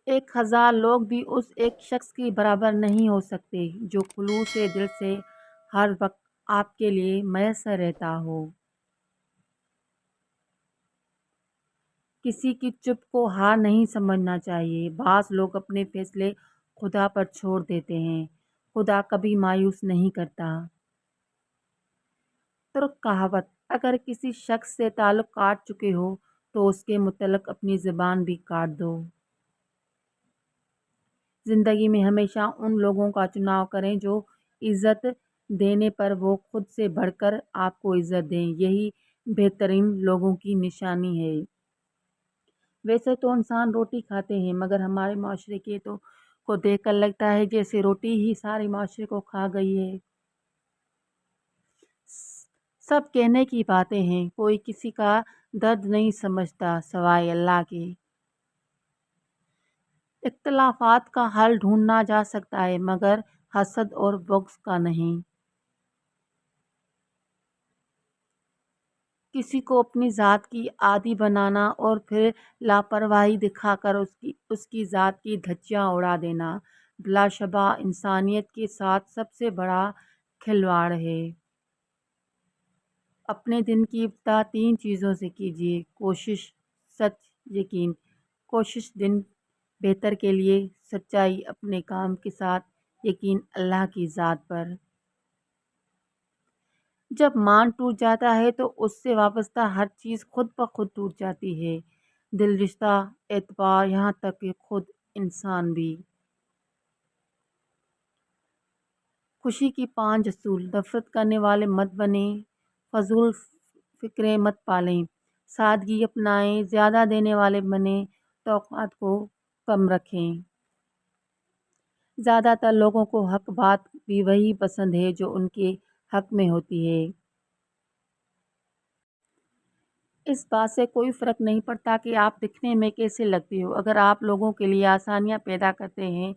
1000 لوگ بھی اس ایک شخص کی برابر نہیں ہو سکتے جو خلوص دل سے ہر وقت آپ کے لیے میسر رہتا ہو۔ کسی کی چپ کو ہار نہیں سمجھنا چاہیے۔ بعض لوگ اپنے فیصلے خدا پر چھوڑ دیتے ہیں۔ خدا کبھی مایوس نہیں کرتا۔ ترک کہاوت: اگر کسی شخص سے تعلق کاٹ چکے ہو تو اس کے متعلق اپنی زبان بھی کاٹ دو۔ زندگی میں ہمیشہ ان لوگوں کا چناؤ کریں جو عزت دینے پر وہ خود سے بڑھ کر آپ کو عزت دیں۔ یہی بہترین لوگوں کی نشانی ہے۔ ویسے تو انسان روٹی کھاتے ہیں مگر ہمارے معاشرے کو دیکھ کر لگتا ہے جیسے روٹی ہی سارے معاشرے کو کھا گئی ہے۔ سب کہنے کی باتیں ہیں، کوئی کسی کا درد نہیں سمجھتا سوائے اللہ کے۔ اختلافات کا حل ڈھونڈا جا سکتا ہے مگر حسد اور بغض کا نہیں۔ کسی کو اپنی ذات کی عادی بنانا اور پھر لاپرواہی دکھا کر اس کی ذات کی دھجیاں اڑا دینا بلا شبہ انسانیت کے ساتھ سب سے بڑا کھلواڑ ہے۔ اپنے دن کی ابتدا 3 چیزوں سے کیجیے: کوشش، سچ، یقین۔ کوشش دن بہتر کے لیے، سچائی اپنے کام کے ساتھ، یقین اللہ کی ذات پر۔ جب مان ٹوٹ جاتا ہے تو اس سے وابستہ ہر چیز خود بخود ٹوٹ جاتی ہے، دل، رشتہ، اعتبار، یہاں تک کہ خود انسان بھی۔ خوشی کی 5 اصول: نفرت کرنے والے مت بنیں، فضول فکریں مت پالیں، سادگی اپنائیں، زیادہ دینے والے بنیں، توقعات کو کم رکھیں۔ زیادہ تر لوگوں کو حق بات بھی وہی پسند ہے جو ان کے حق میں ہوتی ہے۔ اس بات سے کوئی فرق نہیں پڑتا کہ آپ دکھنے میں کیسے لگتے ہو، اگر آپ لوگوں کے لیے آسانیاں پیدا کرتے ہیں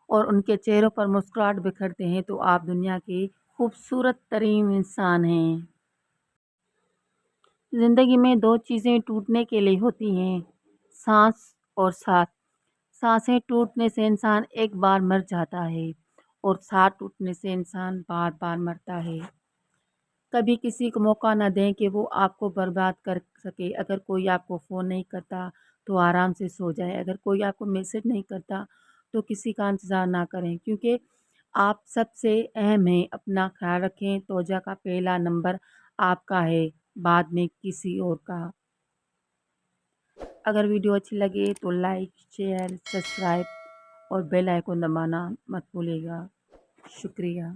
اور ان کے چہروں پر مسکراہٹ بکھیرتے ہیں تو آپ دنیا کے خوبصورت ترین انسان ہیں۔ زندگی میں 2 چیزیں ٹوٹنے کے لیے ہوتی ہیں: سانس اور ساتھ۔ سانسیں ٹوٹنے سے انسان ایک بار مر جاتا ہے اور ساتھ ٹوٹنے سے انسان بار بار مرتا ہے۔ کبھی کسی کو موقع نہ دیں کہ وہ آپ کو برباد کر سکے۔ اگر کوئی آپ کو فون نہیں کرتا تو آرام سے سو جائیں۔ اگر کوئی آپ کو میسج نہیں کرتا تو کسی کا انتظار نہ کریں، کیونکہ آپ سب سے اہم ہیں۔ اپنا خیال رکھیں۔ توجہ کا پہلا نمبر آپ کا ہے، بعد میں کسی اور کا۔ اگر ویڈیو اچھی لگے تو لائک، شیئر، سبسکرائب اور بیل آئیکن دبانا مت بھولیے گا۔ شکریہ۔